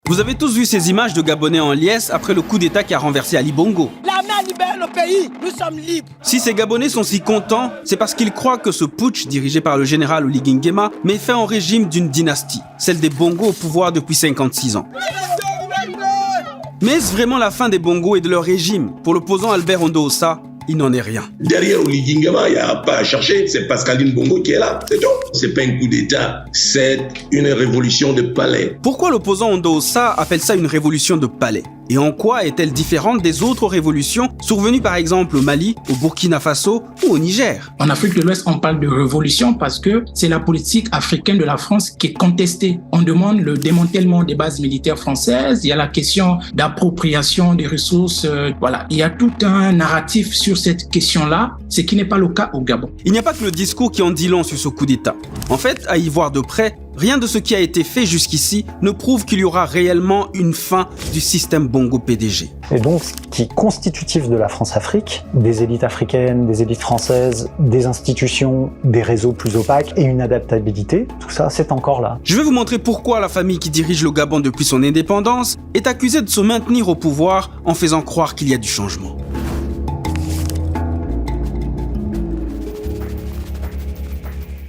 Vous avez tous vu ces images de Gabonais en liesse après le coup d'État qui a renversé Ali Bongo. L'armée a libéré le pays, nous sommes libres. Si ces Gabonais sont si contents, c'est parce qu'ils croient que ce putsch, dirigé par le général Oligui Nguema, met fin au régime d'une dynastie, celle des Bongo au pouvoir depuis 56 ans. Mais est-ce vraiment la fin des Bongo et de leur régime? Pour l'opposant Albert Ondo-Ossa, il n'en est rien. Derrière Oligui Nguema, il n'y a pas à chercher, c'est Pascaline Bongo qui est là, c'est tout. C'est pas un coup d'État, c'est une révolution de palais. Pourquoi l'opposant Ondo-Ossa appelle ça une révolution de palais? Et en quoi est-elle différente des autres révolutions survenues par exemple au Mali, au Burkina Faso ou au Niger? En Afrique de l'Ouest, on parle de révolution parce que c'est la politique africaine de la France qui est contestée. On demande le démantèlement des bases militaires françaises, il y a la question d'appropriation des ressources, voilà. Il y a tout un narratif sur cette question-là, ce qui n'est pas le cas au Gabon. Il n'y a pas que le discours qui en dit long sur ce coup d'État. En fait, à y voir de près, rien de ce qui a été fait jusqu'ici ne prouve qu'il y aura réellement une fin du système Bongo PDG. Et donc, ce qui est constitutif de la France-Afrique, des élites africaines, des élites françaises, des institutions, des réseaux plus opaques et une adaptabilité, tout ça, c'est encore là. Je vais vous montrer pourquoi la famille qui dirige le Gabon depuis son indépendance est accusée de se maintenir au pouvoir en faisant croire qu'il y a du changement.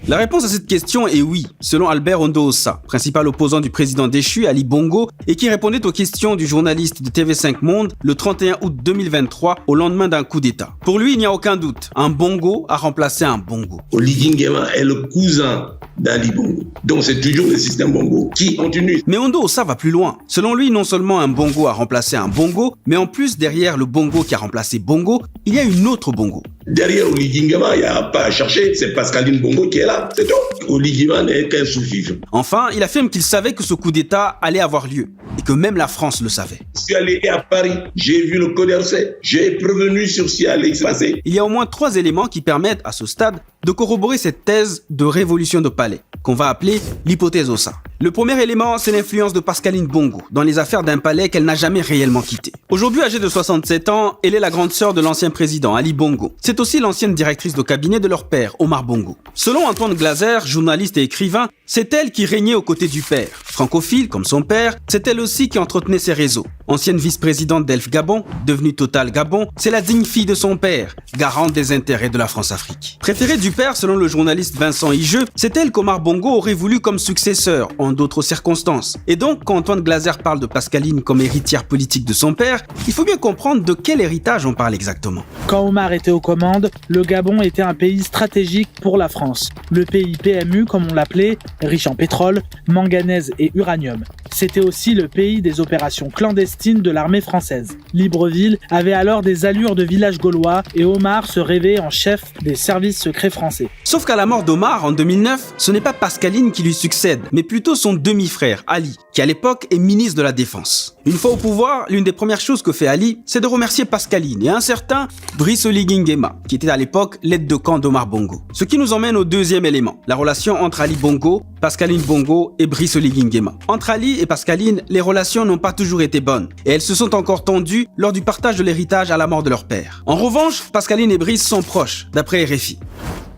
La réponse à cette question est oui, selon Albert Ondo-Ossa, principal opposant du président déchu Ali Bongo et qui répondait aux questions du journaliste de TV5 Monde le 31 août 2023 au lendemain d'un coup d'État. Pour lui, il n'y a aucun doute, un Bongo a remplacé un Bongo. Oligui Nguema est le cousin d'Ali Bongo. Donc c'est toujours le système Bongo qui continue. Mais Ondo-Ossa va plus loin. Selon lui, non seulement un Bongo a remplacé un Bongo, mais en plus, derrière le Bongo qui a remplacé Bongo, il y a une autre Bongo. Derrière Oligui Nguema, il n'y a pas à chercher, c'est Pascaline Bongo qui est là, c'est tout. Oligui Nguema n'est qu'un sous-fifre. Enfin, il affirme qu'il savait que ce coup d'État allait avoir lieu et que même la France le savait. Je suis allé à Paris, j'ai vu le Condorcet, j'ai prévenu sur ce qui allait se passer. Il y a au moins 3 éléments qui permettent à ce stade de corroborer cette thèse de révolution de palais, qu'on va appeler l'hypothèse Ossa. Le premier élément, c'est l'influence de Pascaline Bongo dans les affaires d'un palais qu'elle n'a jamais réellement quitté. Aujourd'hui âgée de 67 ans, elle est la grande sœur de l'ancien président Ali Bongo. C'est aussi l'ancienne directrice de cabinet de leur père, Omar Bongo. Selon Antoine Glaser, journaliste et écrivain, c'est elle qui régnait aux côtés du père. Francophile comme son père, c'est elle aussi qui entretenait ses réseaux. Ancienne vice-présidente d'Elf Gabon, devenue Total Gabon, c'est la digne fille de son père, garante des intérêts de la France-Afrique. Préférée du père selon le journaliste Vincent Higeux, c'est elle qu'Omar Bongo aurait voulu comme successeur en d'autres circonstances. Et donc, quand Antoine Glaser parle de Pascaline comme héritière politique de son père, il faut bien comprendre de quel héritage on parle exactement. Quand Omar était aux commandes, le Gabon était un pays stratégique pour la France. Le pays PMU, comme on l'appelait, riche en pétrole, manganèse et uranium. C'était aussi le pays des opérations clandestines de l'armée française. Libreville avait alors des allures de village gaulois et Omar se rêvait en chef des services secrets français. Sauf qu'à la mort d'Omar en 2009, ce n'est pas Pascaline qui lui succède, mais plutôt son demi-frère Ali, qui à l'époque est ministre de la Défense. Une fois au pouvoir, l'une des premières choses que fait Ali, c'est de remercier Pascaline et un certain Brice Oligui Nguema, qui était à l'époque l'aide de camp d'Omar Bongo. Ce qui nous emmène au deuxième élément, la relation entre Ali Bongo, Pascaline Bongo et Brice Oligui Nguema. Entre Ali et Pascaline, les relations n'ont pas toujours été bonnes, et elles se sont encore tendues lors du partage de l'héritage à la mort de leur père. En revanche, Pascaline et Brice sont proches, d'après RFI.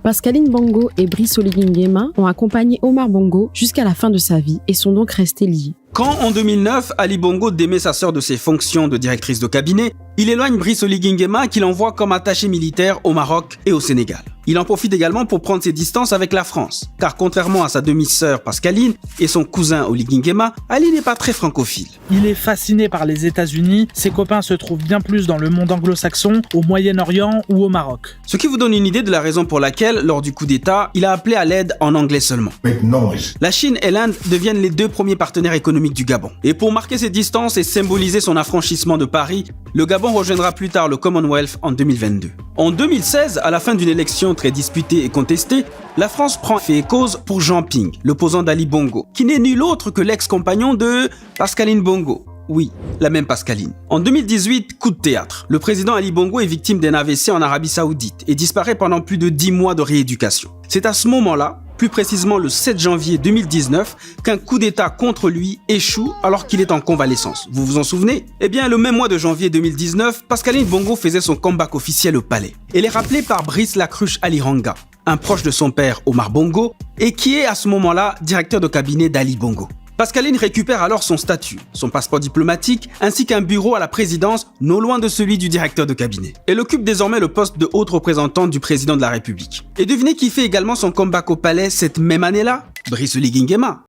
Pascaline Bongo et Brice Oligui Nguema ont accompagné Omar Bongo jusqu'à la fin de sa vie et sont donc restés liés. Quand, en 2009, Ali Bongo démet sa sœur de ses fonctions de directrice de cabinet, il éloigne Brice Oligui Nguema qu'il envoie comme attaché militaire au Maroc et au Sénégal. Il en profite également pour prendre ses distances avec la France, car contrairement à sa demi-sœur Pascaline et son cousin Oligui Nguema, Ali n'est pas très francophile. Il est fasciné par les États-Unis, ses copains se trouvent bien plus dans le monde anglo-saxon, au Moyen-Orient ou au Maroc. Ce qui vous donne une idée de la raison pour laquelle, lors du coup d'État, il a appelé à l'aide en anglais seulement. La Chine et l'Inde deviennent les 2 premiers partenaires économiques du Gabon. Et pour marquer ses distances et symboliser son affranchissement de Paris, le Gabon rejoindra plus tard le Commonwealth en 2022. En 2016, à la fin d'une élection très disputée et contestée, la France prend fait et cause pour Jean Ping, l'opposant d'Ali Bongo, qui n'est nul autre que l'ex-compagnon de Pascaline Bongo. Oui, la même Pascaline. En 2018, coup de théâtre. Le président Ali Bongo est victime d'un AVC en Arabie Saoudite et disparaît pendant plus de 10 mois de rééducation. C'est à ce moment-là, plus précisément le 7 janvier 2019, qu'un coup d'État contre lui échoue alors qu'il est en convalescence. Vous vous en souvenez? Eh bien, le même mois de janvier 2019, Pascaline Bongo faisait son comeback officiel au palais. Elle est rappelée par Brice Lacruche Aliranga, un proche de son père Omar Bongo, et qui est à ce moment-là directeur de cabinet d'Ali Bongo. Pascaline récupère alors son statut, son passeport diplomatique, ainsi qu'un bureau à la présidence non loin de celui du directeur de cabinet. Elle occupe désormais le poste de haute représentante du président de la République. Et devinez qui fait également son comeback au palais cette même année-là? Brice Oligui Nguema.